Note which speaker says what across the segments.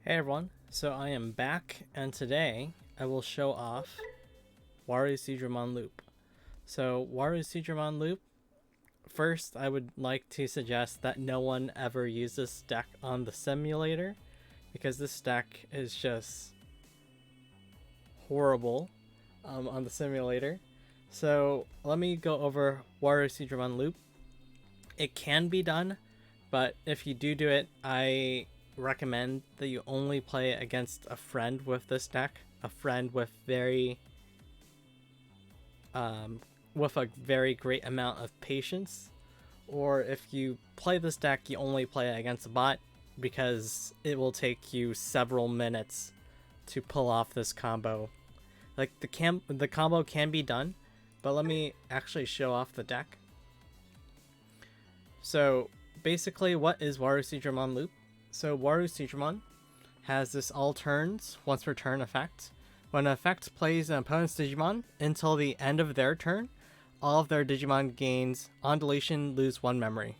Speaker 1: Hey everyone, so I am back and today I will show off WaruSeadramon Loop. So WaruSeadramon Loop, first I would like to suggest that no one ever use this deck on the simulator because this deck is just horrible on the simulator. So let me go over WaruSeadramon Loop. It can be done, but if you do it, I recommend that you only play against a friend with this deck, a friend with a very great amount of patience. Or if you play this deck, you only play it against a bot because it will take you several minutes to pull off this combo. Like the combo can be done, but let me actually show off the deck. So basically, what is WaruSeadramon Loop? So WaruSeadramon has this all turns, once per turn effect. When an effect plays an opponent's Digimon until the end of their turn, all of their Digimon gains on deletion lose 1 memory.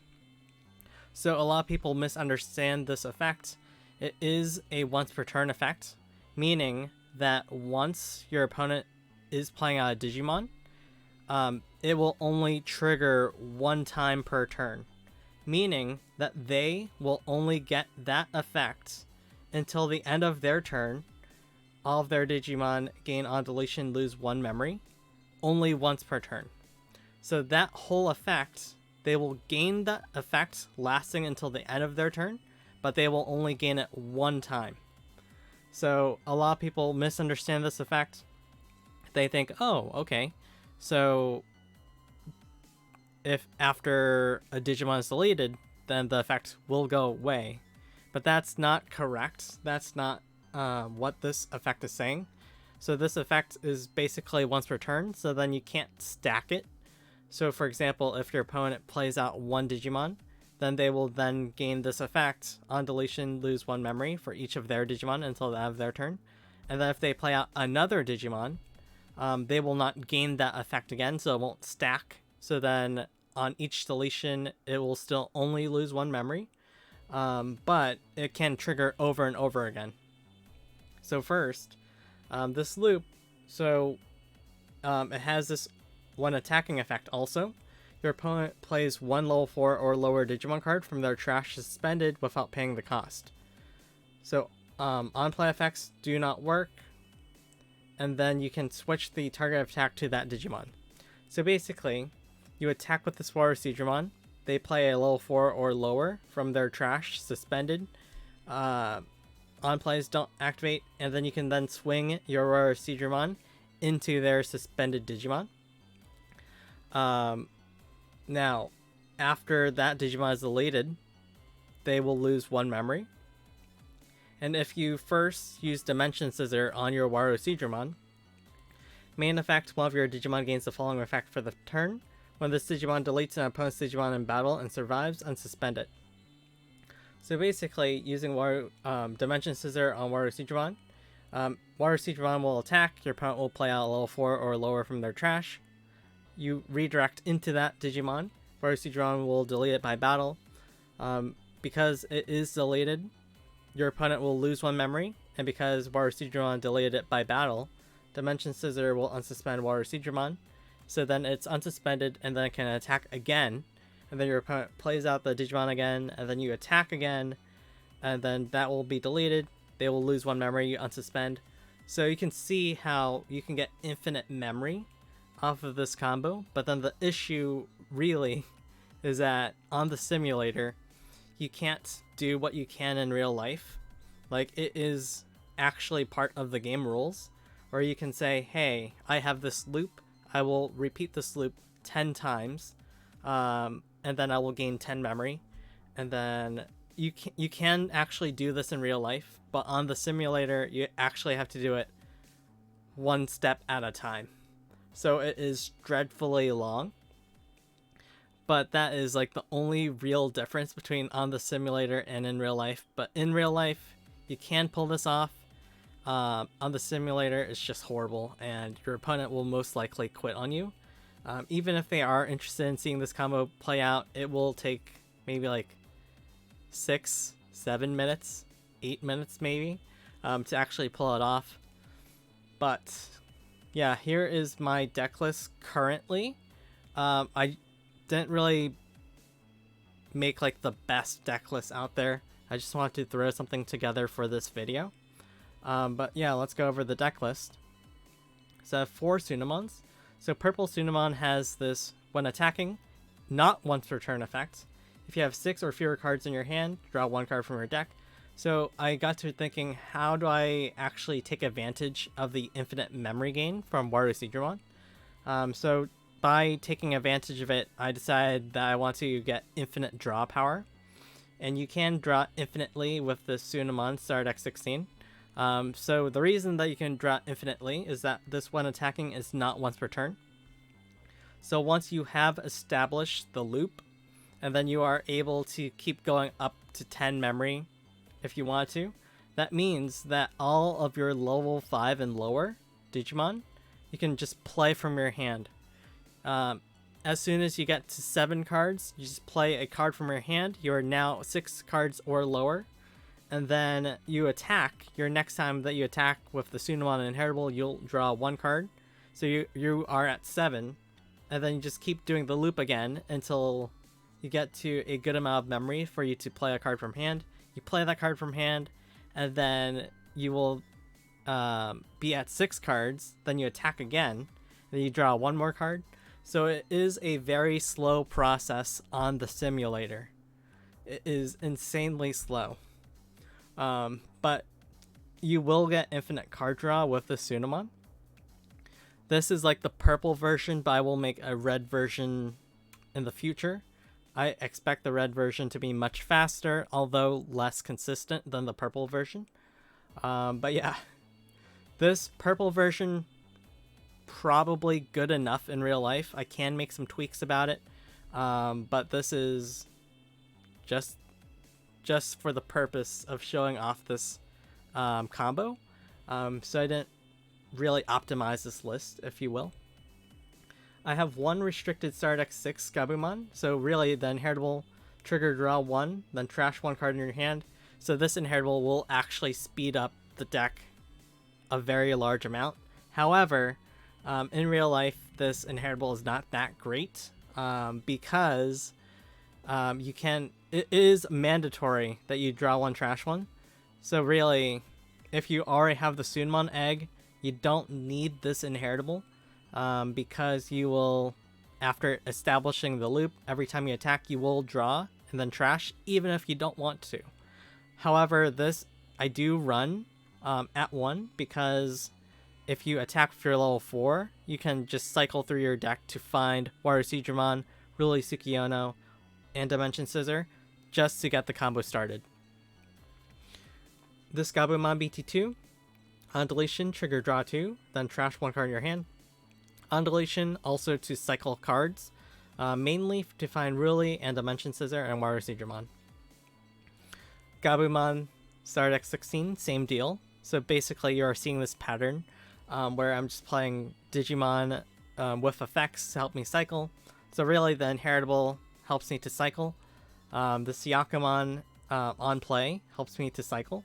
Speaker 1: So a lot of people misunderstand this effect. It is a once per turn effect, meaning that once your opponent is playing out a Digimon, it will only trigger 1 time per turn. Meaning that they will only get that effect until the end of their turn. All of their Digimon gain on deletion lose 1 memory, only once per turn. So that whole effect, they will gain that effect lasting until the end of their turn, but they will only gain it 1 time. So a lot of people misunderstand this effect. They think, oh, okay, so if after a Digimon is deleted, then the effect will go away. But that's not correct. That's not what this effect is saying. So this effect is basically once per turn, so then you can't stack it. So for example, if your opponent plays out 1 Digimon, then they will then gain this effect on deletion, lose 1 memory for each of their Digimon until the end of their turn. And then if they play out another Digimon, they will not gain that effect again, so it won't stack. So then on each deletion, it will still only lose 1 memory, but it can trigger over and over again. So first, this loop, so it has this 1 attacking effect also. Your opponent plays 1 level 4 or lower Digimon card from their trash suspended without paying the cost. So on-play effects do not work, and then you can switch the target attack to that Digimon. So basically, you attack with this WaruSeadramon. They play a level 4 or lower from their trash suspended. On plays don't activate, and then you can then swing your WaruSeadramon into their suspended Digimon. Now, after that Digimon is deleted, they will lose 1 memory. And if you first use Dimension Scissor on your WaruSeadramon, main effect, one of your Digimon gains the following effect for the turn. When this Digimon deletes an opponent's Digimon in battle and survives, unsuspend it. So basically, using Dimension Scissor on WaruSeadramon, WaruSeadramon will attack, your opponent will play out a level 4 or lower from their trash. You redirect into that Digimon, WaruSeadramon will delete it by battle. Because it is deleted, your opponent will lose 1 memory, and because WaruSeadramon deleted it by battle, Dimension Scissor will unsuspend WaruSeadramon. So then it's unsuspended, and then it can attack again. And then your opponent plays out the Digimon again, and then you attack again. And then that will be deleted. They will lose 1 memory, you unsuspend. So you can see how you can get infinite memory off of this combo. But then the issue really is that on the simulator, you can't do what you can in real life. Like, it is actually part of the game rules, where you can say, hey, I have this loop. I will repeat this loop 10 times, and then I will gain 10 memory. And then you can actually do this in real life, but on the simulator, you actually have to do it 1 step at a time. So it is dreadfully long. But that is like the only real difference between on the simulator and in real life. But in real life, you can pull this off. On the simulator, it's just horrible, and your opponent will most likely quit on you. Even if they are interested in seeing this combo play out, it will take maybe like 6-7 minutes, 8 minutes maybe to actually pull it off. But yeah, here is my deck list currently. I didn't really make like the best deck list out there. I just wanted to throw something together for this video. But yeah, let's go over the deck list. So I have 4 Tsunamons. So Purple Tsunamon has this, when attacking, not once per turn effect. If you have 6 or fewer cards in your hand, draw 1 card from your deck. So I got to thinking, how do I actually take advantage of the infinite memory gain from WaruSeadramon? So by taking advantage of it, I decided that I want to get infinite draw power. And you can draw infinitely with the Tsunamon started at 16. So the reason that you can draw infinitely is that this when attacking is not once per turn. So once you have established the loop, and then you are able to keep going up to 10 memory if you want to, that means that all of your level 5 and lower Digimon, you can just play from your hand. As soon as you get to 7 cards, you just play a card from your hand. You are now 6 cards or lower. And then you attack. Your next time that you attack with the Tsunamon Inheritable, you'll draw 1 card. So you are at 7. And then you just keep doing the loop again until you get to a good amount of memory for you to play a card from hand. You play that card from hand, and then you will be at 6 cards. Then you attack again. Then you draw 1 more card. So it is a very slow process on the simulator. It is insanely slow. But you will get infinite card draw with the Tsunamon. This is like the purple version, but I will make a red version in the future. I expect the red version to be much faster, although less consistent than the purple version. But yeah, this purple version, probably good enough in real life. I can make some tweaks about it, but this is just for the purpose of showing off this combo. So I didn't really optimize this list, if you will. I have 1 restricted Stardex 6 Gabumon, so really the inheritable trigger draw 1, then trash 1 card in your hand. So this inheritable will actually speed up the deck a very large amount. However, in real life, this inheritable is not that great because it is mandatory that you draw 1 trash 1. So really, if you already have the Tsunamon egg, you don't need this inheritable because you will, after establishing the loop, every time you attack, you will draw and then trash, even if you don't want to. However, this I do run at 1 because if you attack for your level 4, you can just cycle through your deck to find WaruSeadramon, Ruli Sukiono, and Dimension Scissor just to get the combo started. This Gabumon BT2, on deletion, trigger draw 2, then trash 1 card in your hand. On deletion, also to cycle cards, mainly to find Ruli and Dimension Scissor and WaruSeadramon. Gabumon started at 16, same deal. So basically you are seeing this pattern where I'm just playing Digimon with effects to help me cycle. So really the inheritable helps me to cycle. The Syakomon on play helps me to cycle.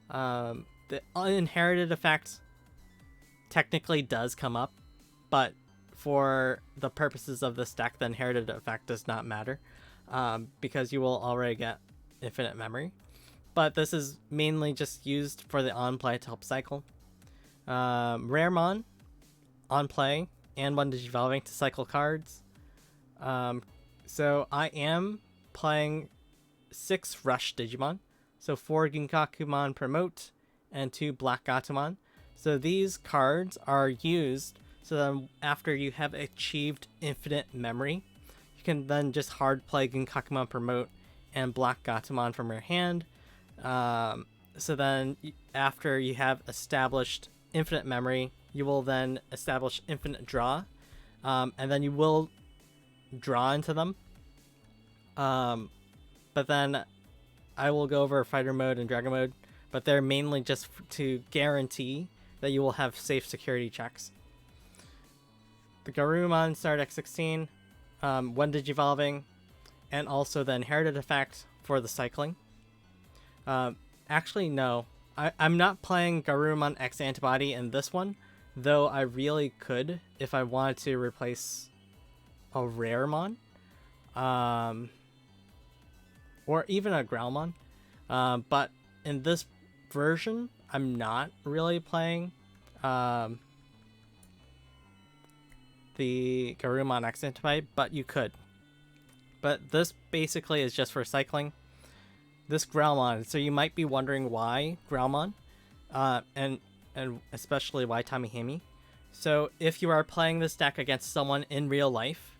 Speaker 1: The uninherited effect technically does come up, but for the purposes of this deck, the inherited effect does not matter because you will already get infinite memory. But this is mainly just used for the on play to help cycle. Raremon on play and one Digivolving to cycle cards. So I am playing 6 Rush Digimon. So 4 Ginkakumon Promote and 2 Black Gatomon. So these cards are used so that after you have achieved infinite memory, you can then just hard play Ginkakumon Promote and Black Gatomon from your hand. So then after you have established infinite memory, you will then establish infinite draw, and then you will draw into them. But then I will go over fighter mode and dragon mode, but they're mainly just to guarantee that you will have safe security checks. The Garurumon start at 16, one Digivolving, and also the inherited effect for the cycling. Actually, no. I'm not playing Garurumon X Antibody in this one, though I really could if I wanted to replace a Raremon. Or even a Growlmon. But in this version, I'm not really playing the Garurumon X Antibody, but you could. But this basically is just for cycling. This Growlmon, so you might be wondering why Growlmon, and especially why Tamihemi. So if you are playing this deck against someone in real life,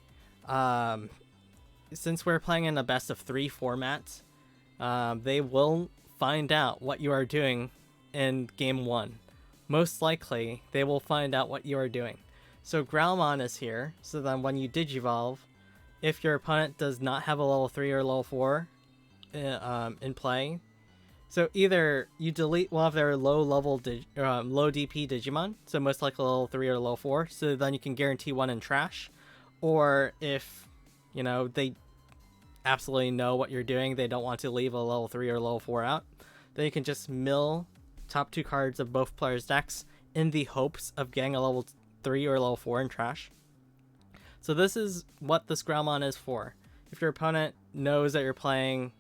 Speaker 1: since we're playing in a best of 3 format, they will find out what you are doing in game 1. Most likely, they will find out what you are doing. So Growlmon is here, so then when you Digivolve, if your opponent does not have a level 3 or level 4 in play, so either you delete one of their low DP Digimon, so most likely level 3 or level 4, so then you can guarantee one in trash, or if, you know, they absolutely know what you're doing, they don't want to leave a level 3 or level 4 out, then you can just mill top 2 cards of both players' decks in the hopes of getting a level 3 or level 4 in trash. So this is what this Growlmon is for. If your opponent knows that you're playing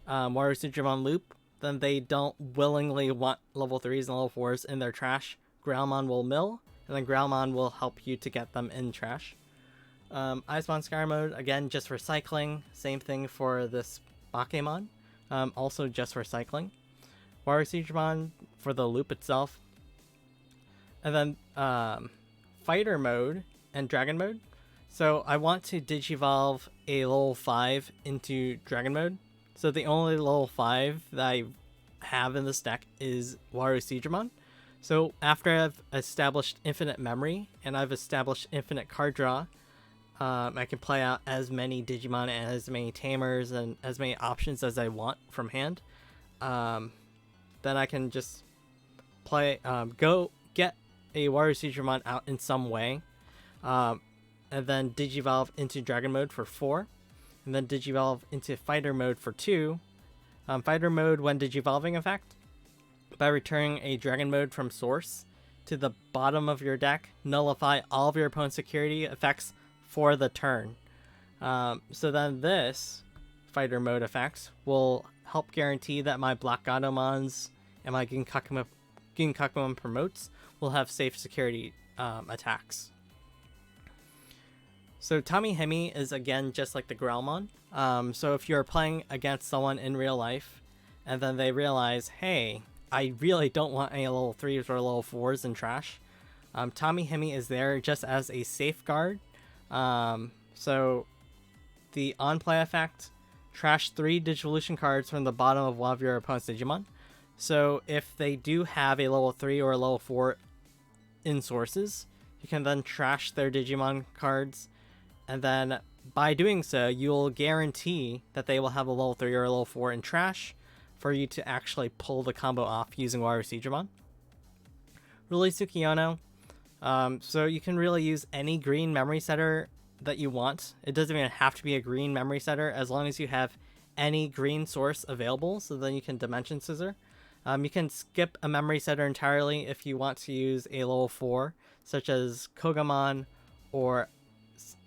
Speaker 1: WaruSeadramon Loop, then they don't willingly want level 3s and level 4s in their trash. Growlmon will mill, and then Growlmon will help you to get them in trash. Icebond Scar mode, again, just for cycling. Same thing for this Bakemon, also just for cycling. WaruSeadramon for the loop itself. And then Fighter mode and Dragon mode. So I want to Digivolve a level 5 into Dragon mode. So the only level 5 that I have in this deck is WaruSeadramon. So after I've established infinite memory and I've established infinite card draw, I can play out as many Digimon and as many Tamers and as many options as I want from hand. Then I can just play, go get a WaruSeadramon out in some way, and then Digivolve into Dragon mode for 4, and then Digivolve into Fighter mode for 2. Fighter mode when Digivolving effect, by returning a Dragon mode from source to the bottom of your deck, nullify all of your opponent's security effects for the turn. So then this Fighter mode effects will help guarantee that my Black Godomons and my Ginkakumon promotes will have safe security attacks. So Tamihemi is again just like the Growlmon. So if you're playing against someone in real life and then they realize, hey, I really don't want any level 3s or level 4s in trash, Tamihemi is there just as a safeguard. So the on-play effect, trash 3 Digivolution cards from the bottom of one of your opponent's Digimon. So if they do have a level 3 or a level 4 in sources, you can then trash their Digimon cards, and then by doing so, you'll guarantee that they will have a level 3 or a level 4 in trash for you to actually pull the combo off using WaruSeadramon. Release Sukiono. So you can really use any green memory setter that you want. It doesn't even have to be a green memory setter as long as you have any green source available, so then you can Dimension Scissor. You can skip a memory setter entirely if you want to use a level 4, such as Kogamon, or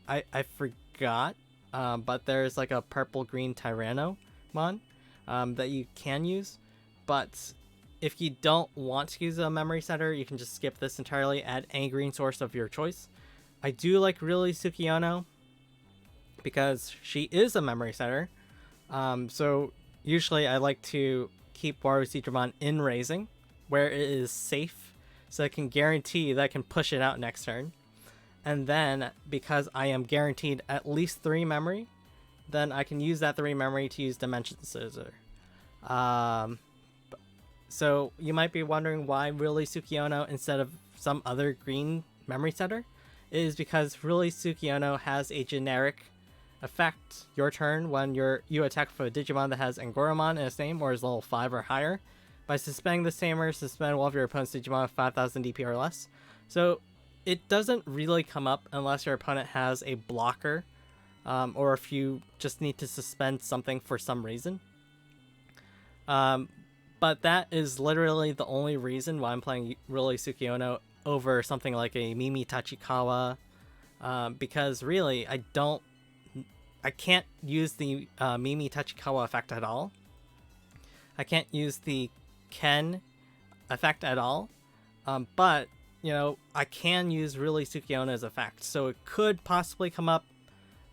Speaker 1: I forgot, but there's like a purple-green Tyrannomon that you can use. But if you don't want to use a memory setter, you can just skip this entirely, add any green source of your choice. I do like really Sukiono because she is a memory setter. So usually I like to keep WaruSeadramon in raising where it is safe, so I can guarantee that I can push it out next turn. And then because I am guaranteed at least 3 memory, then I can use that 3 memory to use Dimension Scissor. So you might be wondering why really Sukiono instead of some other green memory setter. It is because really Sukiono has a generic effect your turn when you attack for a Digimon that has Angoromon in its name or is level 5 or higher. By suspending the Tamer, suspend one of your opponent's Digimon with 5000 DP or less. So it doesn't really come up unless your opponent has a blocker, or if you just need to suspend something for some reason. But that is literally the only reason why I'm playing really Sukiono over something like a Mimi Tachikawa, because really I can't use the Mimi Tachikawa effect at all. I can't use the Ken effect at all, but you know, I can use really Sukiono's effect, so it could possibly come up.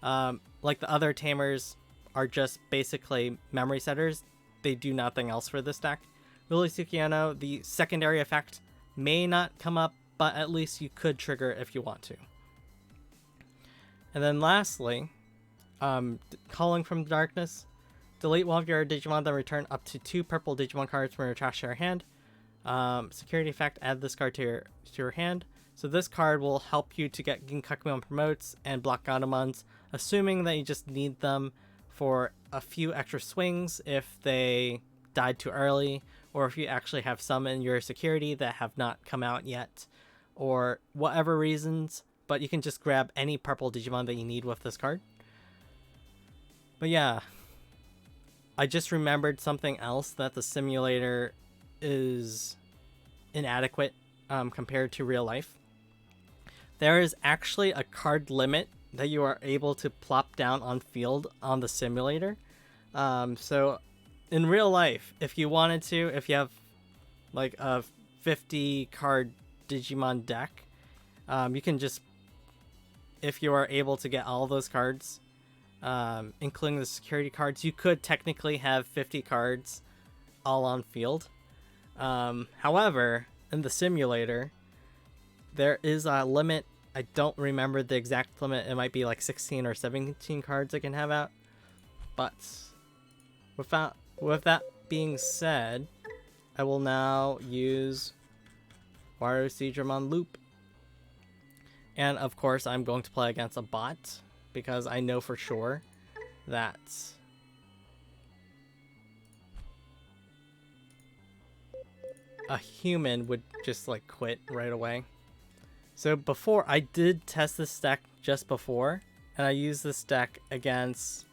Speaker 1: Like the other tamers are just basically memory setters. They do nothing else for this deck. Really Sukiono, the secondary effect may not come up, but at least you could trigger it if you want to. And then lastly, Calling from the Darkness. Delete one of your Digimon, then return up to 2 purple Digimon cards from your trash to your hand. Security effect, add this card to your hand. So this card will help you to get Ginkakumon promotes and block Gatomons, assuming that you just need them for a few extra swings if they died too early, or if you actually have some in your security that have not come out yet, or whatever reasons, but you can just grab any purple Digimon that you need with this card. But yeah, I just remembered something else, that the simulator is inadequate compared to real life. There is actually a card limit that you are able to plop down on field on the simulator. So in real life, if you wanted to, if you have like a 50 card Digimon deck, you can just, if you are able to get all those cards, including the security cards, you could technically have 50 cards all on field. However, in the simulator, there is a limit. I don't remember the exact limit. It might be like 16 or 17 cards I can have out. But with that being said, I will now use WaruSeadramon Loop. And of course, I'm going to play against a bot, because I know for sure that a human would just like quit right away. So before, I did test this deck just before, and I used this deck against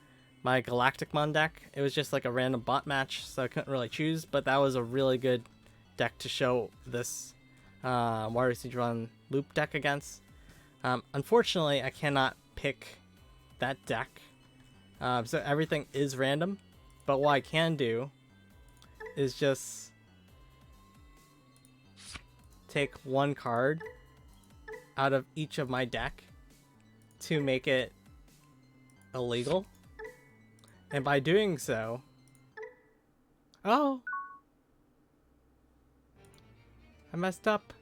Speaker 1: my Galacticmon deck. It was just like a random bot match, so I couldn't really choose, but that was a really good deck to show this WaruSeadramon Loop deck against. Unfortunately, I cannot pick that deck, so everything is random, but what I can do is just take one card out of each of my deck to make it illegal, and by doing so, oh, I messed up.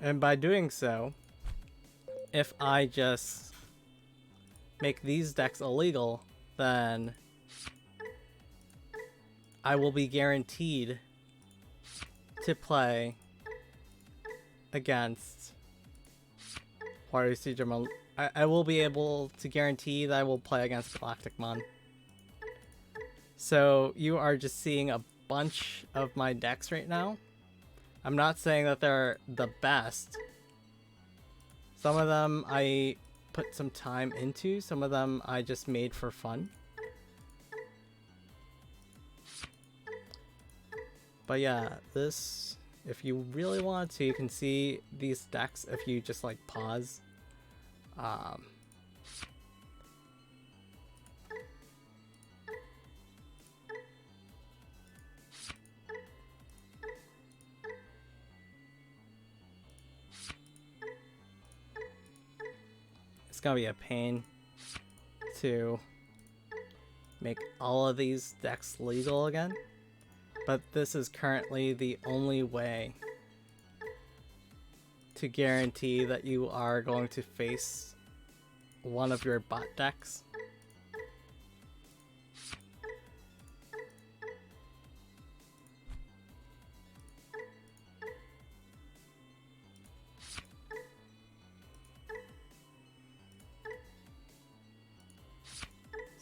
Speaker 1: And by doing so, if I just make these decks illegal, then I will be guaranteed to play against WaruSeadramon. I will be able to guarantee that I will play against Galacticmon. So you are just seeing a bunch of my decks right now. I'm not saying that they're the best. Some of them I put some time into, some of them I just made for fun. But yeah, this, if you really want to, you can see these decks if you just like pause. It's gonna be a pain to make all of these decks legal again, but this is currently the only way to guarantee that you are going to face one of your bot decks.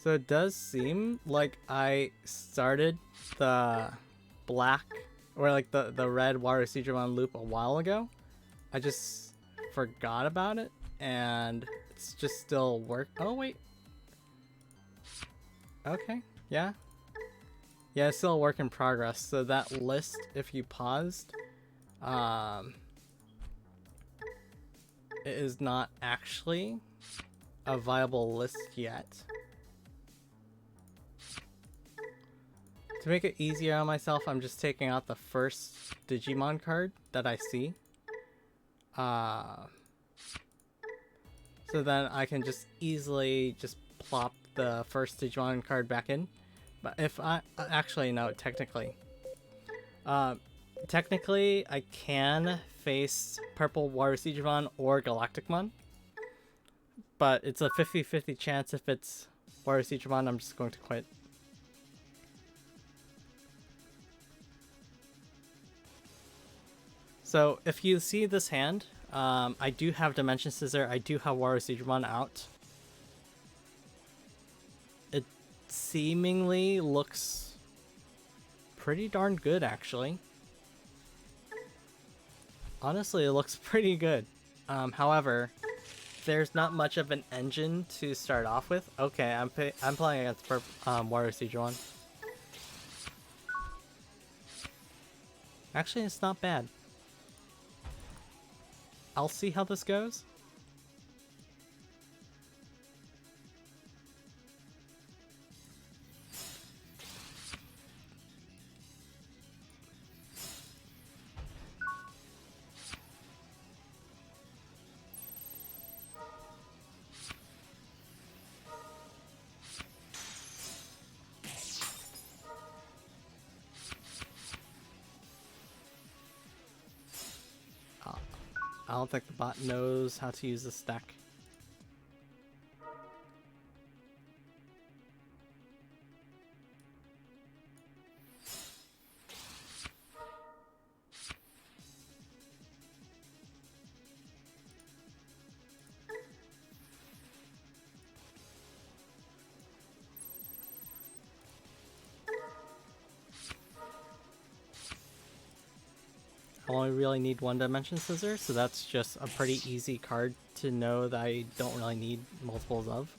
Speaker 1: So it does seem like I started the black, or like the red WaruSeadramon Loop a while ago. I just forgot about it, and it's just still work. Oh wait, Okay, yeah. Yeah, it's still a work in progress. So that list, if you paused, it is not actually a viable list yet. To make it easier on myself, I'm just taking out the first Digimon card that I see. So then I can just easily just plop the first Digimon card back in. But if I actually no, technically I can face Purple WaruSeadramon or Galacticmon, but it's a 50-50 chance. If it's WaruSeadramon, I'm just going to quit. So if you see this hand, I do have Dimension Scissor, I do have WaruSeadramon out. It seemingly looks pretty darn good, actually. Honestly, it looks pretty good. However, there's not much of an engine to start off with. Okay, I'm playing against WaruSeadramon. Actually, it's not bad. I'll see how this goes. I don't think the bot knows how to use this deck. I only really need one Dimension Scissor, so that's just a pretty easy card to know that I don't really need multiples of.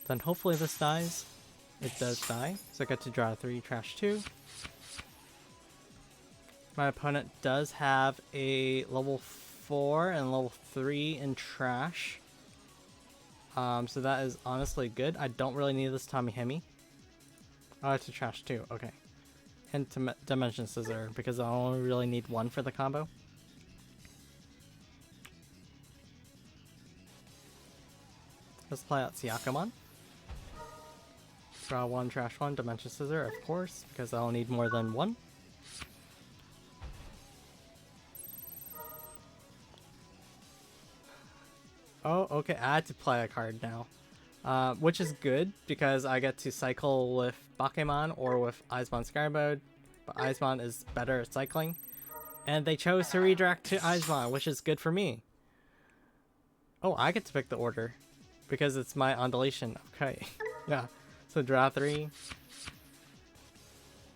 Speaker 1: Then hopefully this dies. It does die, so I get to draw 3, trash 2. My opponent does have a level 4 and level 3 in trash. So that is honestly good. I don't really need this Tommy Hemi. Oh, it's a trash 2, okay. And Dimension Scissor, because I only really need one for the combo. Let's play out Siakamon. Draw 1, trash 1, Dimension Scissor, of course, because I'll need more than one. Oh, okay, I had to play a card now. Which is good, because I get to cycle with Bakemon or with Eismon Sky Mode, but Eismon is better at cycling. And they chose to redirect to Eismon, which is good for me. Oh, I get to pick the order, because it's my undulation. Okay, yeah. So draw 3.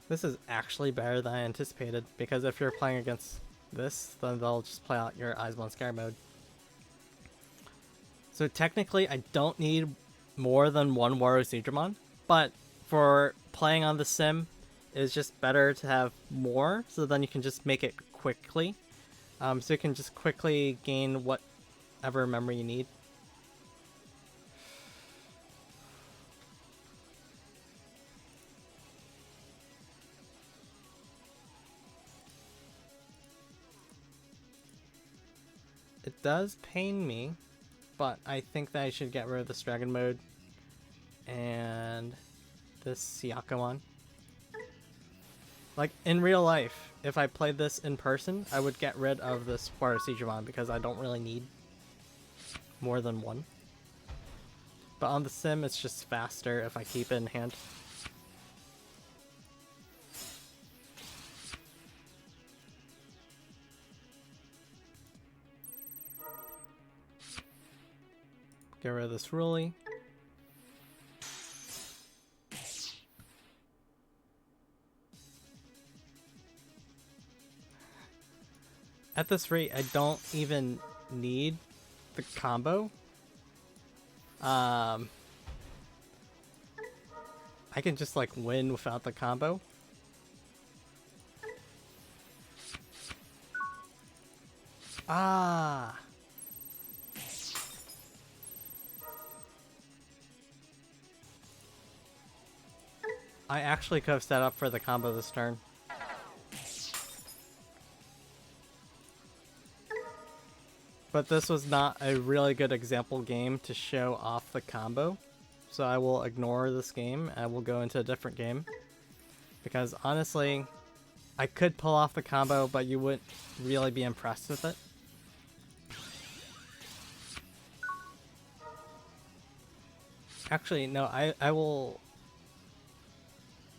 Speaker 1: This is actually better than I anticipated, because if you're playing against this, then they'll just play out your Eismon Sky Mode. So technically, I don't need more than one WaruSeadramon, but for playing on the sim, it's just better to have more, so then you can just make it quickly. So you can just quickly gain whatever memory you need. It does pain me, but I think that I should get rid of this Dragon Mode and this Siakamon. Like, in real life, if I played this in person, I would get rid of this WaruSeadramon because I don't really need more than one. But on the sim, it's just faster if I keep it in hand. Get rid of this Ruli. At this rate, I don't even need the combo. I can just like win without the combo. Ah. I actually could have set up for the combo this turn. But this was not a really good example game to show off the combo. So I will ignore this game and we'll go into a different game. Because honestly, I could pull off the combo, but you wouldn't really be impressed with it. Actually, no, I will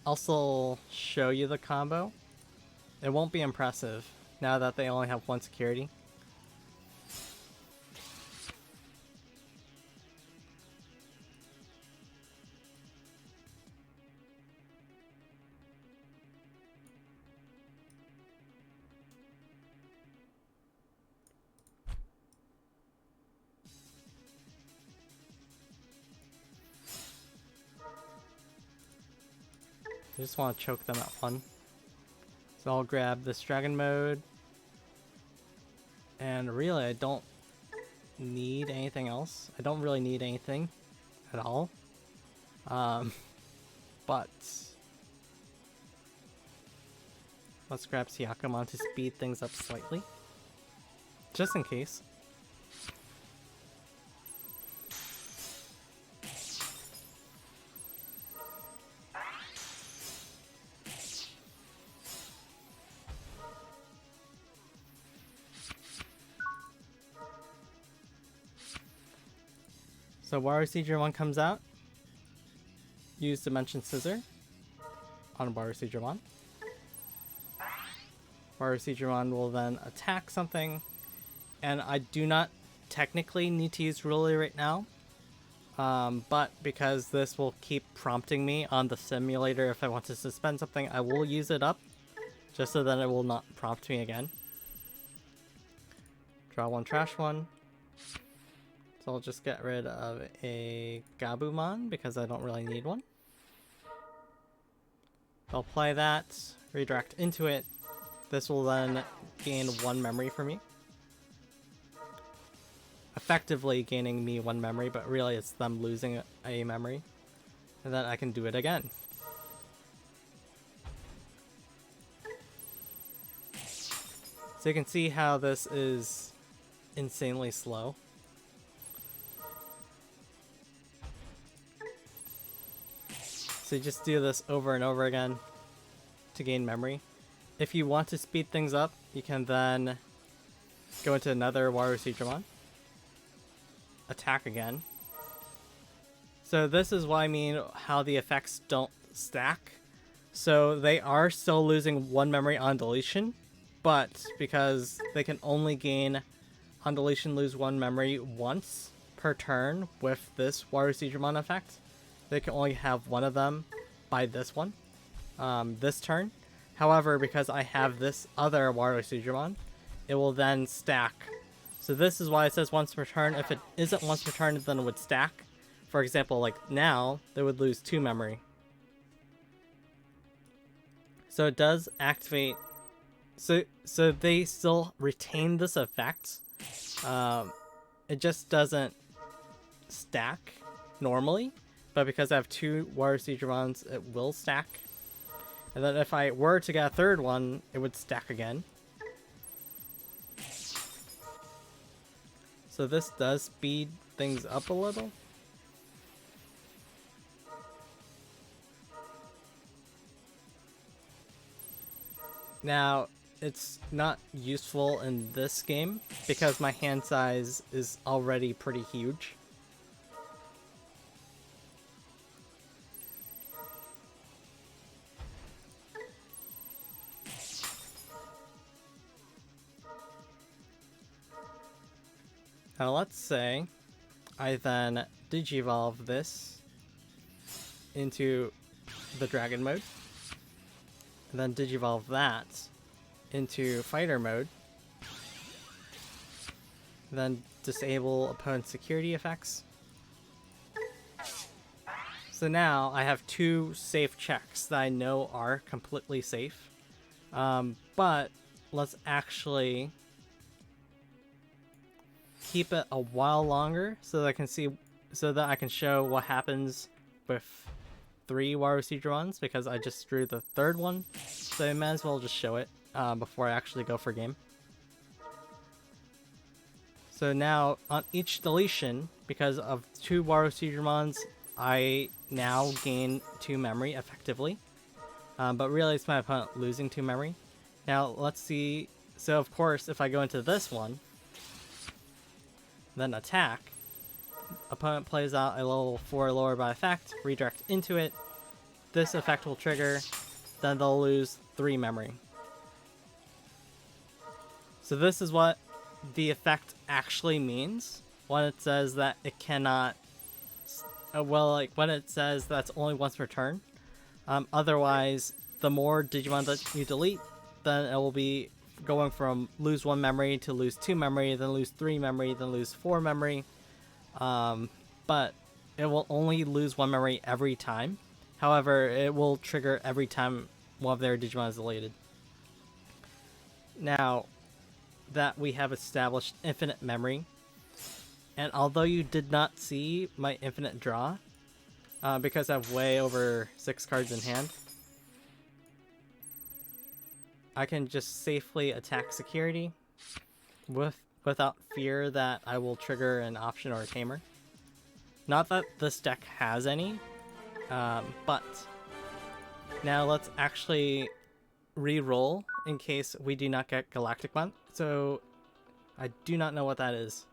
Speaker 1: also show you the combo. It won't be impressive now that they only have one security. I just want to choke them at one. So I'll grab this dragon mode. And really, I don't need anything else. I don't really need anything at all. But let's grab Siakamon to speed things up slightly. Just in case. So WaruSeadramon comes out. Use Dimension Scissor on WaruSeadramon. WaruSeadramon will then attack something, and I do not technically need to use Ruli right now, but because this will keep prompting me on the simulator if I want to suspend something, I will use it up, just so that it will not prompt me again. Draw one, trash one. So I'll just get rid of a Gabumon because I don't really need one. I'll play that, redirect into it. This will then gain one memory for me. Effectively gaining me one memory, but really it's them losing a memory. And then I can do it again. So you can see how this is insanely slow. So you just do this over and over again to gain memory. If you want to speed things up, you can then go into another WaruSeadramon. Attack again. So this is what I mean how the effects don't stack. So they are still losing one memory on deletion, but because they can only gain on deletion lose one memory once per turn with this WaruSeadramon effect, they can only have one of them by this one, this turn. However, because I have this other WaruSeadramon, it will then stack. So this is why it says once per turn. If it isn't once per turn, then it would stack. For example, like now, they would lose 2 memory. So it does activate. So they still retain this effect. It just doesn't stack normally. But because I have 2 WaruSeadramons, it will stack. And then if I were to get a third one, it would stack again. So this does speed things up a little. Now, it's not useful in this game because my hand size is already pretty huge. Now let's say I then digivolve this into the dragon mode, and then digivolve that into fighter mode, then disable opponent security effects, So now I have 2 safe checks that I know are completely safe. But let's actually keep it a while longer so that I can show what happens with 3 WaruSeadramons, because I just drew the 3rd one, so I might as well just show it before I actually go for game. So now on each deletion, because of 2 WaruSeadramons, I now gain 2 memory effectively, but really it's my opponent losing 2 memory. Now let's see. So of course, if I go into this one, then attack, opponent plays out a level 4 lower by effect, redirect into it. This effect will trigger, then they'll lose 3 memory. So this is what the effect actually means when it says that it cannot, when it says that's only once per turn. Otherwise, the more Digimon that you delete, then it will be going from lose 1 memory to lose 2 memory, then lose 3 memory, then lose 4 memory. But it will only lose 1 memory every time. However, it will trigger every time one of their Digimon is deleted. Now that we have established infinite memory, and although you did not see my infinite draw, because I have way over 6 cards in hand, I can just safely attack security without fear that I will trigger an option or a tamer. Not that this deck has any, but now let's actually re-roll in case we do not get Galacticmon. So I do not know what that is.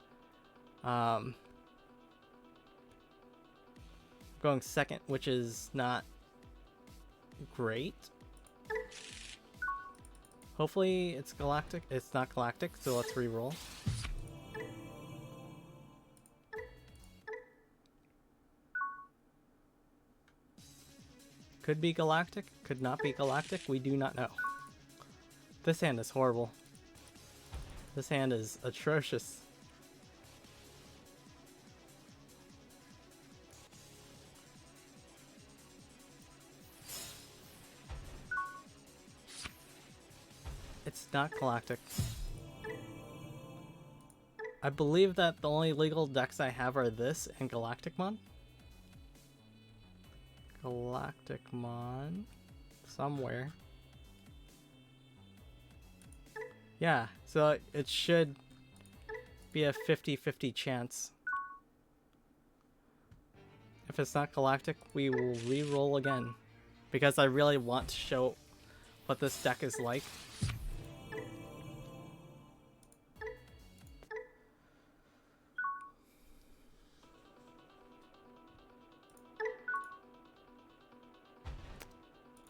Speaker 1: Going second, which is not great. Hopefully it's galactic. It's not galactic, so let's re-roll. Could be galactic, could not be galactic, we do not know. This hand is horrible. This hand is atrocious. It's not galactic. I believe that the only legal decks I have are this and Galacticmon. Galacticmon somewhere. Yeah, so it should be a 50-50 chance. If it's not galactic, we will re-roll again, because I really want to show what this deck is like.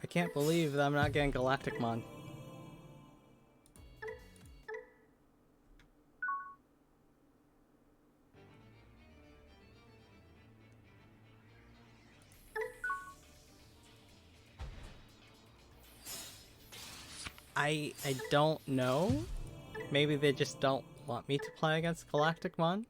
Speaker 1: I can't believe that I'm not getting Galacticmon. I don't know. Maybe they just don't want me to play against Galacticmon.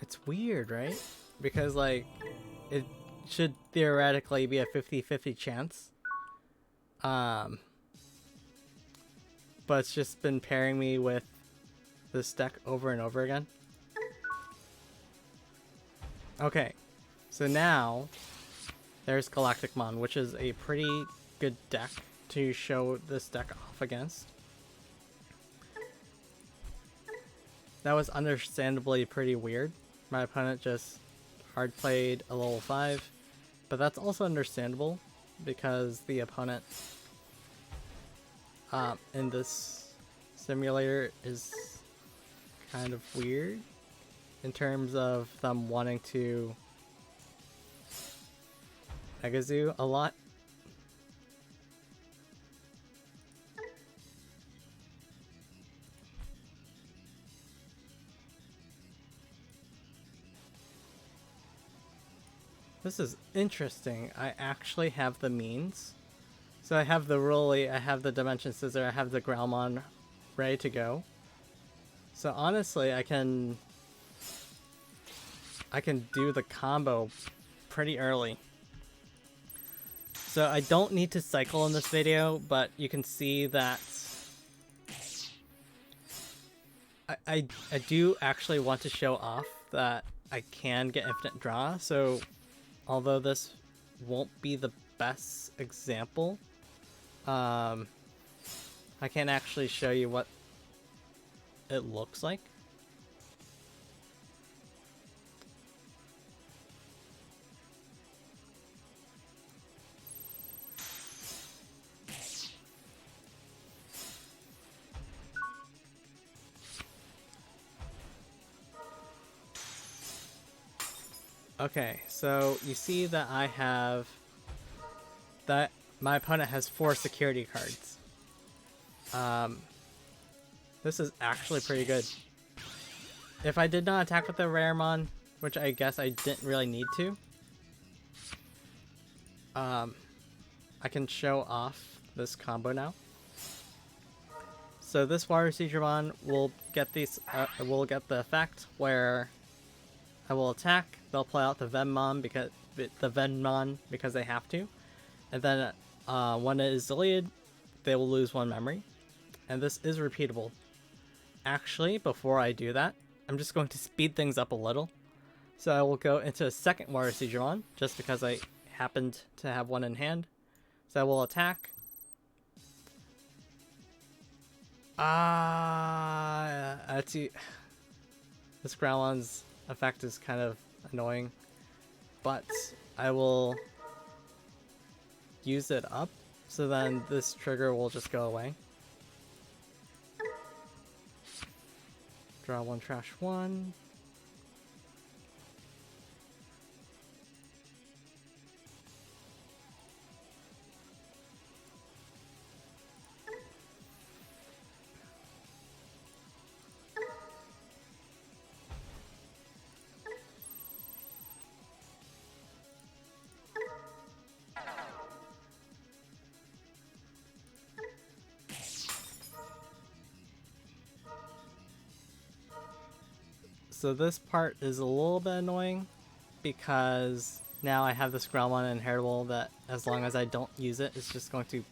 Speaker 1: It's weird, right? Because, like, it should theoretically be a 50-50 chance. But it's just been pairing me with this deck over and over again. Okay, so now there's Galacticmon, which is a pretty good deck to show this deck off against. That was understandably pretty weird. My opponent just hard played a level 5, but that's also understandable because the opponent in this simulator is kind of weird in terms of them wanting to Megazoo a lot. This is interesting. I actually have the means. So I have the Rolly, I have the Dimension Scissor, I have the Growlmon ready to go. So honestly, I can do the combo pretty early. So I don't need to cycle in this video, but you can see that I do actually want to show off that I can get infinite draw. So although this won't be the best example, I can actually show you what it looks like. Okay, so you see that I have that my opponent has 4 security cards. This is actually pretty good. If I did not attack with the Raramon, which I guess I didn't really need to, I can show off this combo now. So this WaruSeadramon will get these. Will get the effect where I will attack. They'll play out the Venmon because they have to, and then when it is deleted, they will lose 1 memory, and this is repeatable. Actually, before I do that, I'm just going to speed things up a little. So I will go into a second WaruSeadramon just because I happened to have 1 in hand. So I will attack. Actually, this Growlithe's effect is kind of annoying, but I will use it up, so then this trigger will just go away. Draw 1, trash 1. So this part is a little bit annoying because now I have this Growlithe inheritable that as long as I don't use it, it's just going to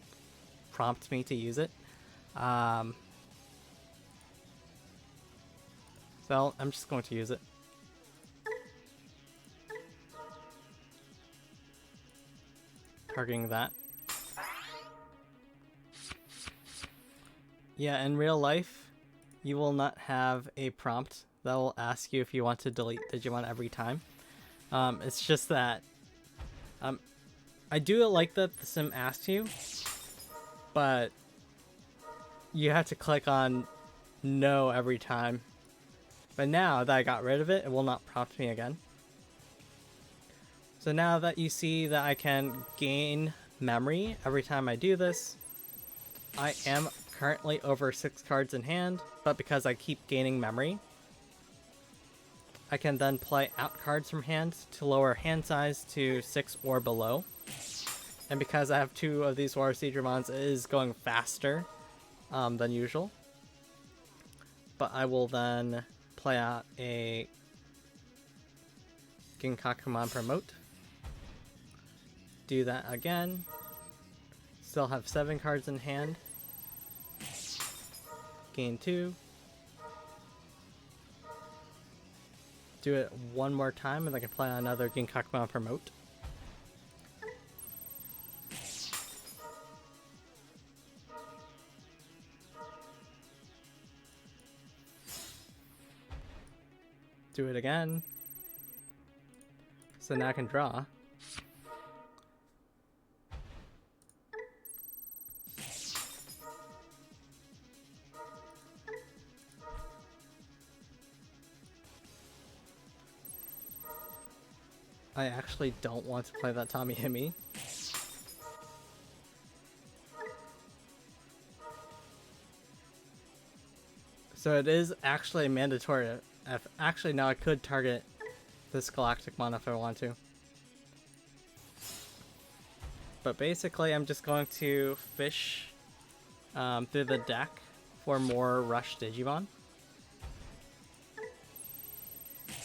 Speaker 1: prompt me to use it. So I'm just going to use it. Targeting that. Yeah, in real life, you will not have a prompt that will ask you if you want to delete Digimon every time. It's just that I do like that the sim asks you, but you have to click on no every time. But now that I got rid of it, it will not prompt me again. So now that you see that I can gain memory every time I do this, I am currently over 6 cards in hand, but because I keep gaining memory, I can then play out cards from hand to lower hand size to 6 or below. And because I have 2 of these WaruSeadramons, it is going faster than usual. But I will then play out a Ginkakumon Promote. Do that again. Still have 7 cards in hand. Gain 2. Do it one more time and I can play another Ginkakumon Promote. Do it again. So now I can draw. I actually don't want to play that Tommy Himi. So it is actually mandatory. Actually, now I could target this Galacticmon if I want to. But basically, I'm just going to fish through the deck for more Rush Digimon.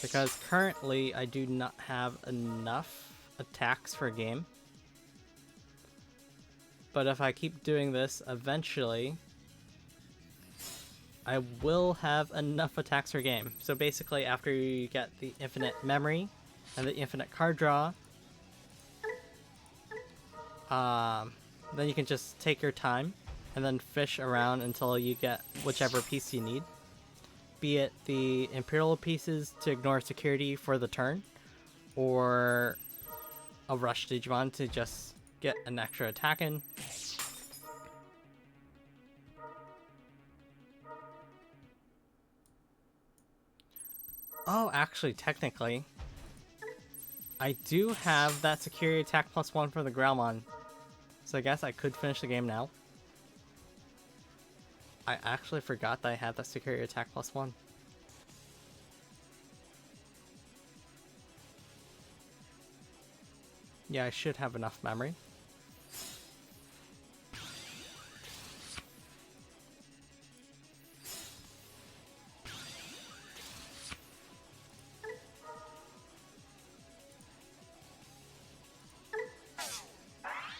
Speaker 1: because currently I do not have enough attacks for a game. But if I keep doing this, eventually I will have enough attacks per game. So basically, after you get the infinite memory and the infinite card draw, then you can just take your time and then fish around until you get whichever piece you need. Be it the Imperial pieces to ignore security for the turn, or a Rush Digimon to just get an extra attack in. Oh, actually, technically, I do have that security attack +1 for the Growlmon, so I guess I could finish the game now. I actually forgot that I had that security attack +1. Yeah, I should have enough memory.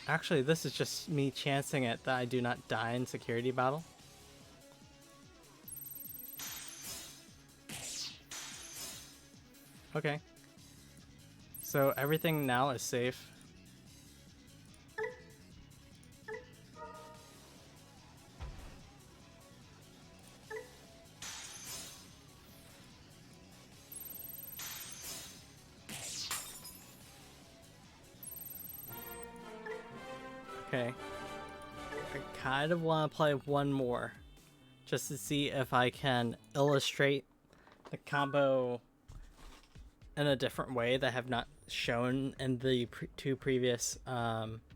Speaker 1: Actually, this is just me chancing it that I do not die in security battle. Okay. So everything now is safe. Okay. I kind of want to play one more, just to see if I can illustrate the combo in a different way that I have not shown in the two previous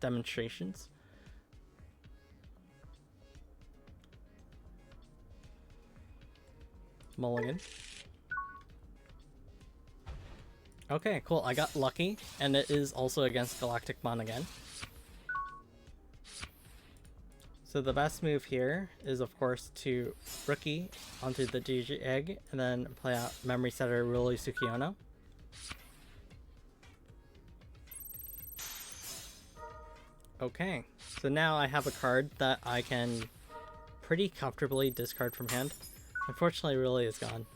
Speaker 1: demonstrations. Mulligan. Okay, cool. I got lucky, and it is also against Galacticmon again. So the best move here is, of course, to Rookie onto the DG Egg, and then play out Memory Setter Ruli Sukiono. Okay, so now I have a card that I can pretty comfortably discard from hand. Unfortunately, Ruli is gone.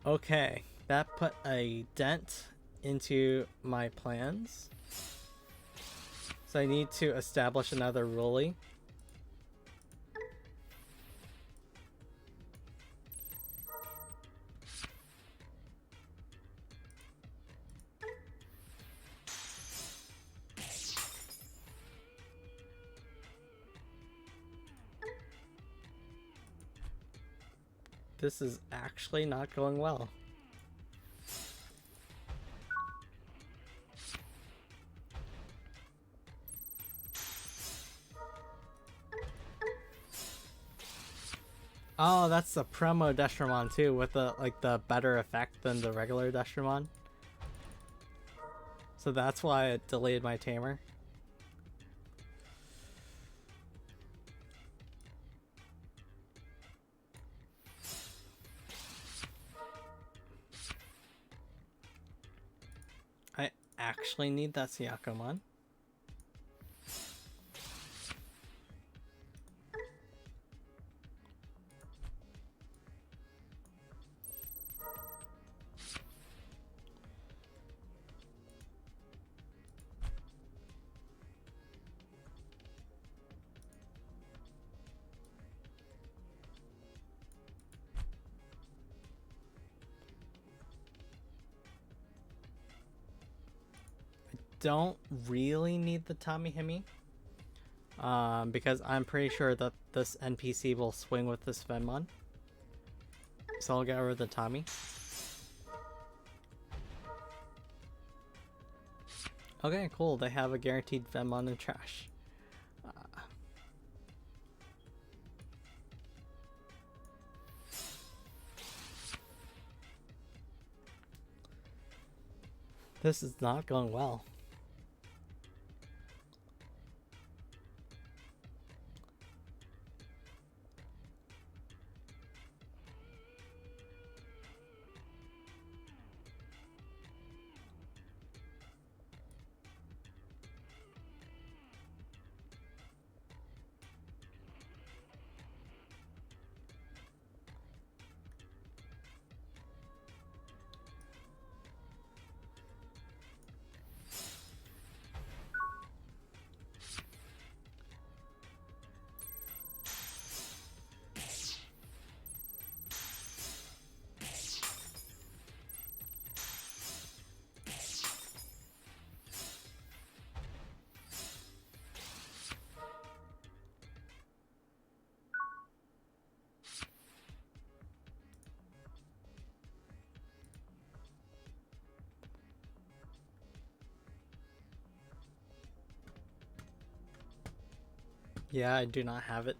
Speaker 1: Okay, that put a dent into my plans. So I need to establish another Ruli. This is actually not going well. Oh, that's the promo Destramon too, with the better effect than the regular Destramon. So that's why it delayed my tamer. I actually need that Syakomon. Don't really need the Tamihimi, because I'm pretty sure that this NPC will swing with this Venmon. So I'll get rid of the Tommy. Okay, cool. They have a guaranteed Venmon in trash. This is not going well. Yeah, I do not have it.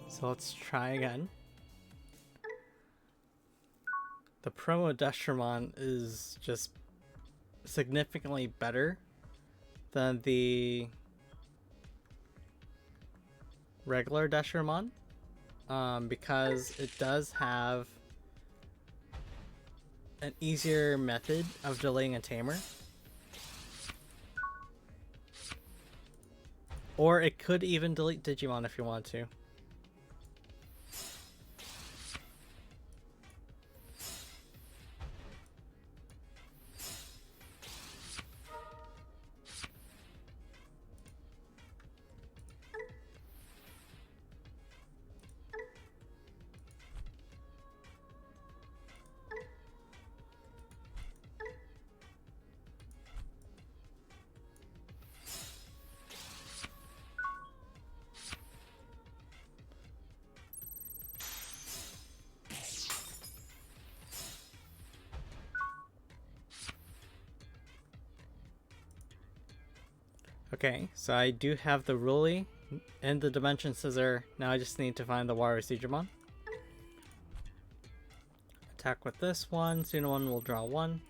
Speaker 1: So let's try again. The promo Destramon is just significantly better than the regular Destramon, because it does have an easier method of delaying a tamer. Or it could even delete Digimon if you want to. Okay, so I do have the Ruli and the Dimension Scissor. Now I just need to find the WaruSeadramon. Attack with this one. Sunamon will draw one.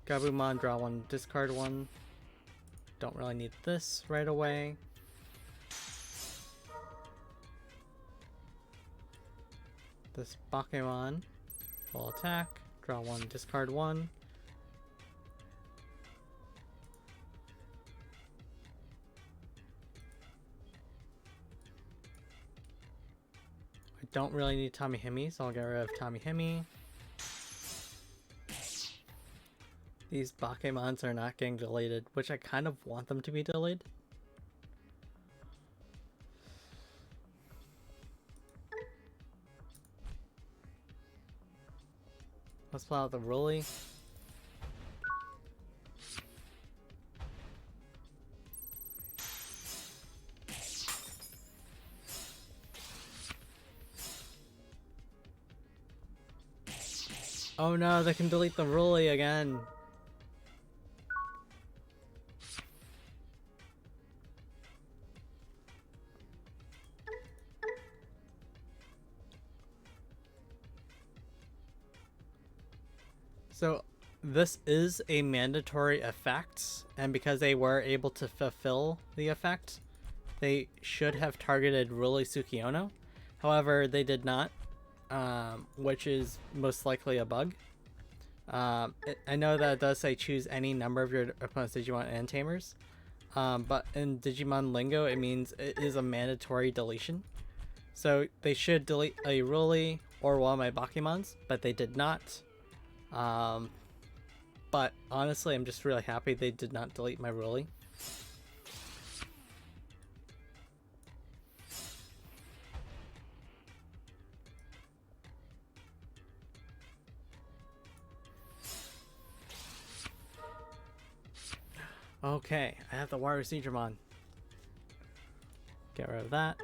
Speaker 1: Gabumon, draw one, discard one. Don't really need this right away. This Bakemon will attack. Draw one, discard one. Don't really need Tommy-Hemi, so I'll get rid of Tommy-Hemi. These Bakemons are not getting deleted, which I kind of want them to be delayed. Let's pull out the Ruli. Oh no, they can delete the Ruli again. So this is a mandatory effect, and because they were able to fulfill the effect, they should have targeted Ruli Sukiono. However, they did not. Which is most likely a bug. I know that it does say choose any number of your opponent's Digimon and Tamers, but in Digimon lingo it means it is a mandatory deletion. So they should delete a Ruli or one of my Bakemons, but they did not. But honestly, I'm just really happy they did not delete my Ruli. Okay, I have the WaruSeadramon. Get rid of that.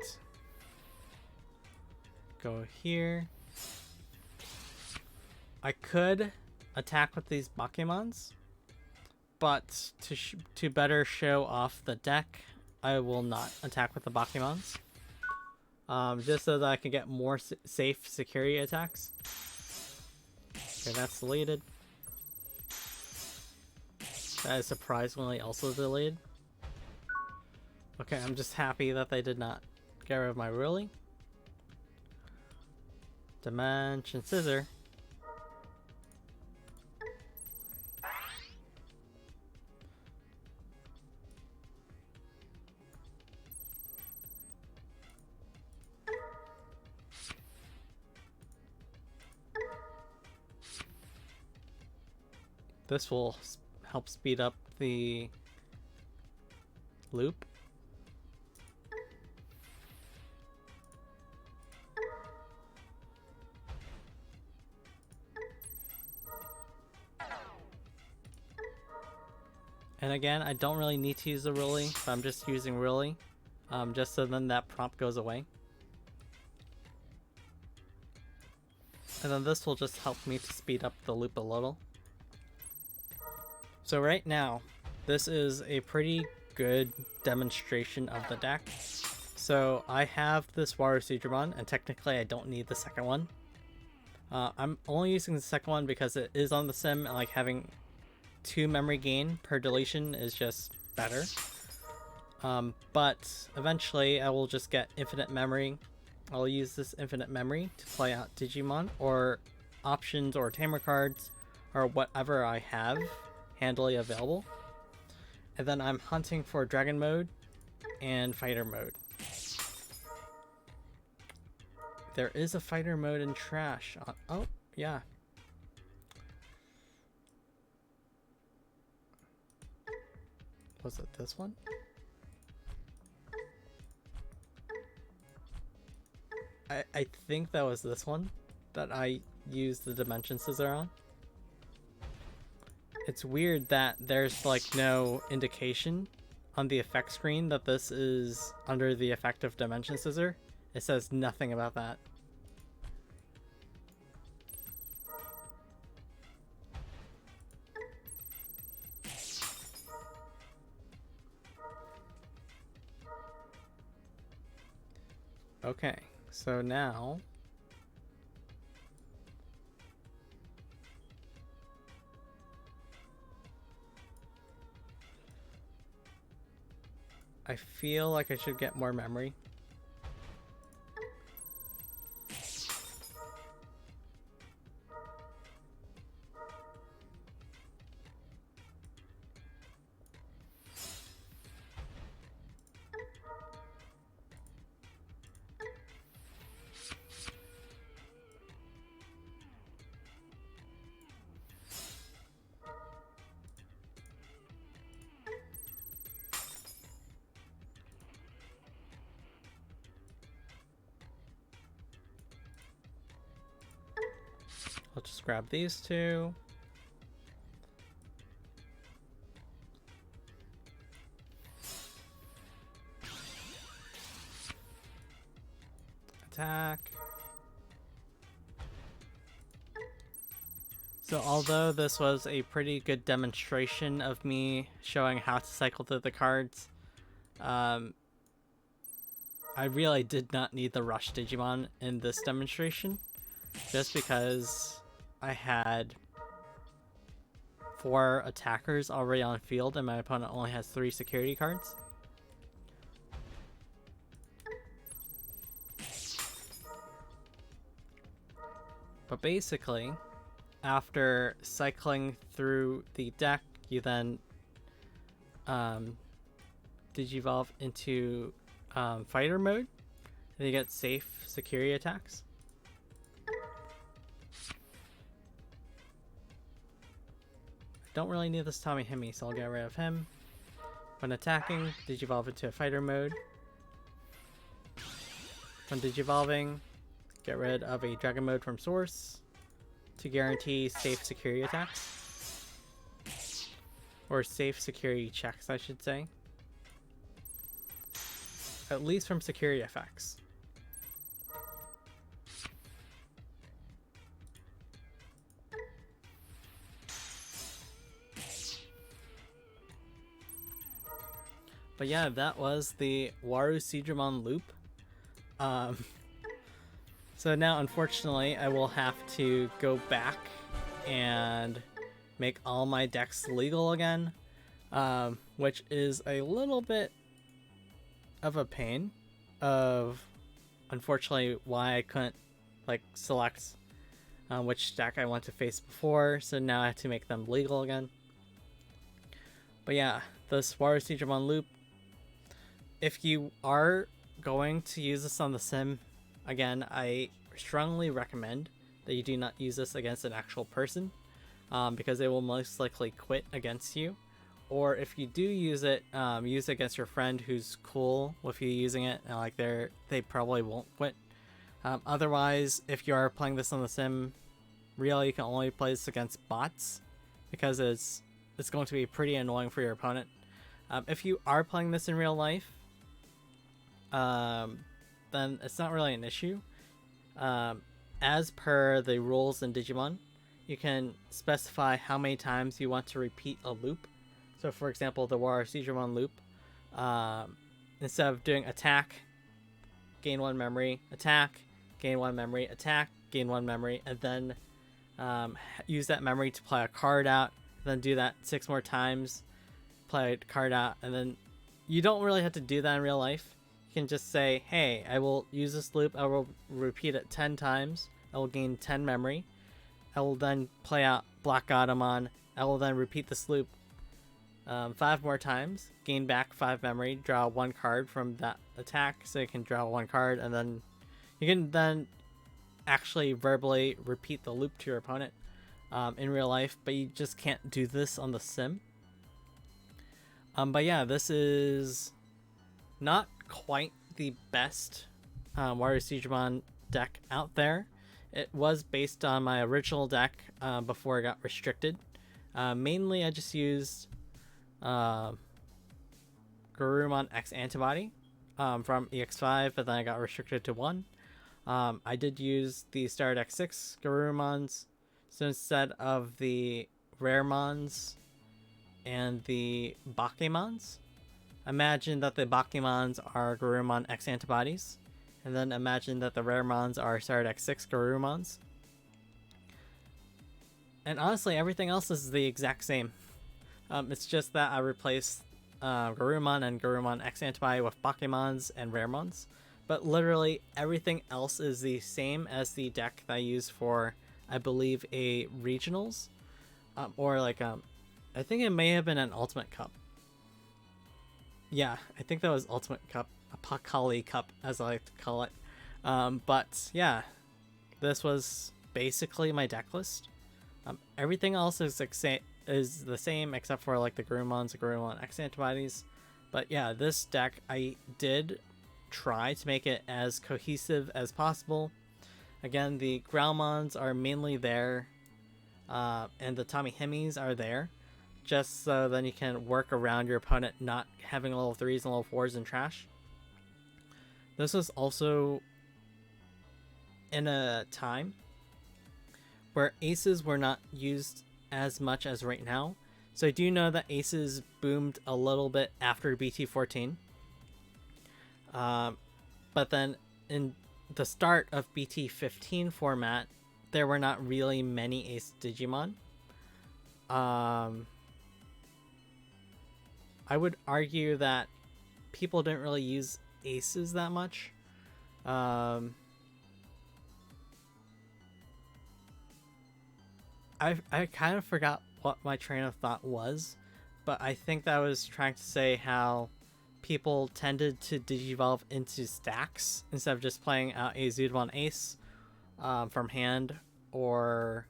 Speaker 1: Go here. I could attack with these Bakemons, but to better show off the deck, I will not attack with the Bakemons. Just so that I can get more safe security attacks. Okay, that's deleted. That is surprisingly also delayed. Okay, I'm just happy that they did not get rid of my Ruli. Dimension Scissor. This will help speed up the loop. And again, I don't really need to use the Ruli, but I'm just using Ruli, just so then that prompt goes away. And then this will just help me to speed up the loop a little. So right now, this is a pretty good demonstration of the deck. So I have this WaruSeadramon, and technically I don't need the second one. I'm only using the second one because it is on the sim, and like having 2 memory gain per deletion is just better. But eventually I will just get infinite memory. I'll use this infinite memory to play out Digimon or options or tamer cards or whatever I have handily available. And then I'm hunting for dragon mode and fighter mode. There is a fighter mode in trash. Oh, yeah. Was it this one? I think that was this one that I used the dimension scissor on. It's weird that there's like no indication on the effect screen that this is under the effect of dimension scissor. It says nothing about that. Okay, so now I feel like I should get more memory. I'll just grab these two. Attack. So although this was a pretty good demonstration of me showing how to cycle through the cards, I really did not need the Rush Digimon in this demonstration, just because I had 4 attackers already on field and my opponent only has 3 security cards. But basically, after cycling through the deck, you then digivolve into fighter mode, and you get safe security attacks. Don't really need this Tommy Hemi, so I'll get rid of him. When attacking, digivolve into a fighter mode. When digivolving, get rid of a dragon mode from source to guarantee safe security attacks. Or safe security checks, I should say. At least from security effects. But yeah, that was the WaruSeadramon Loop. So now, unfortunately, I will have to go back and make all my decks legal again, which is a little bit of a pain of, unfortunately, why I couldn't like select which deck I want to face before, so now I have to make them legal again. But yeah, this WaruSeadramon Loop, if you are going to use this on the sim, again, I strongly recommend that you do not use this against an actual person, because they will most likely quit against you. Or if you do use it against your friend who's cool with you using it, and like they probably won't quit. Otherwise, if you are playing this on the sim, really you can only play this against bots, because it's going to be pretty annoying for your opponent. If you are playing this in real life, then it's not really an issue. As per the rules in Digimon, you can specify how many times you want to repeat a loop. So for example, the WaruSeadramon Loop, instead of doing attack, gain 1 memory, attack, gain 1 memory, attack, gain 1 memory, and then use that memory to play a card out, then do that 6 more times, play a card out, and then you don't really have to do that in real life. You can just say, hey, I will use this loop, I will repeat it 10 times, I will gain 10 memory, I will then play out Black Automon, I will then repeat this loop 5 more times, gain back 5 memory, draw 1 card from that attack, so you can draw 1 card, and then you can then actually verbally repeat the loop to your opponent in real life, but you just can't do this on the sim. But yeah, this is not quite the best WaruSeadramon deck out there. It was based on my original deck before it got restricted. Mainly I just used Garurumon X Antibody from EX5, but then I got restricted to 1. I did use the Star Deck 6 Garurumons, so instead of the Raremons and the Bakemons, imagine that the Bakemons are Garurumon X Antibodies, and then imagine that the Raremons are Star Deck 6 Garurumons. And honestly, everything else is the exact same. It's just that I replaced Garurumon and Garurumon X Antibody with Bakemons and Raremons. But literally everything else is the same as the deck that I used for, I believe, a regionals. Or like, I think it may have been an Ultimate Cup. Yeah, I think that was Ultimate Cup, a Pakali Cup, as I like to call it. But yeah, this was basically my deck list. Everything else is the same except for like the Garurumons, the Garurumon X Antibodies. But yeah, this deck I did try to make it as cohesive as possible. Again, the Growlmons are mainly there, and the Tommy Hemis are there, just so then you can work around your opponent not having level 3s and level 4s in trash. This was also in a time where aces were not used as much as right now. So I do know that aces boomed a little bit after BT14. But then in the start of BT15 format, there were not really many ace Digimon. I would argue that people didn't really use aces that much. I kind of forgot what my train of thought was, but I think that I was trying to say how people tended to digivolve into stacks instead of just playing out a Zudamon Ace from hand or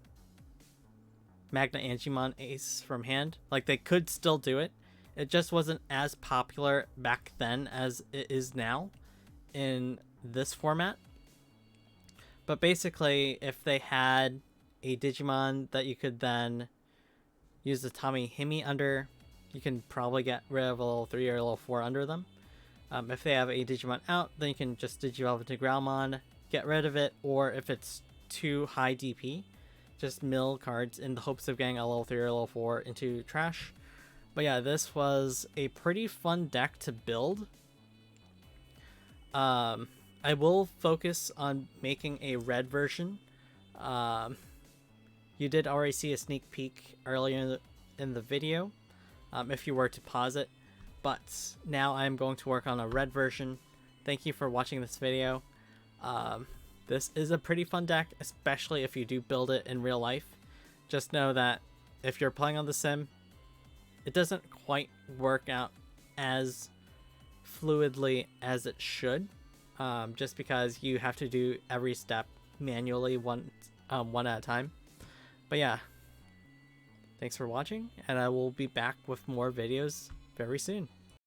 Speaker 1: Magna Angemon Ace from hand. Like, they could still do it. It just wasn't as popular back then as it is now in this format. But basically, if they had a Digimon that you could then use the Tommy Himi under, you can probably get rid of a level 3 or level 4 under them. If they have a Digimon out, then you can just Digivolve into Growlmon, get rid of it, or if it's too high DP, just mill cards in the hopes of getting a level 3 or level 4 into trash. But yeah, this was a pretty fun deck to build. I will focus on making a red version. You did already see a sneak peek earlier in the video, if you were to pause it. But now I'm going to work on a red version. Thank you for watching this video. This is a pretty fun deck, especially if you do build it in real life. Just know that if you're playing on the sim, it doesn't quite work out as fluidly as it should, just because you have to do every step manually one at a time. But yeah, thanks for watching, and I will be back with more videos very soon.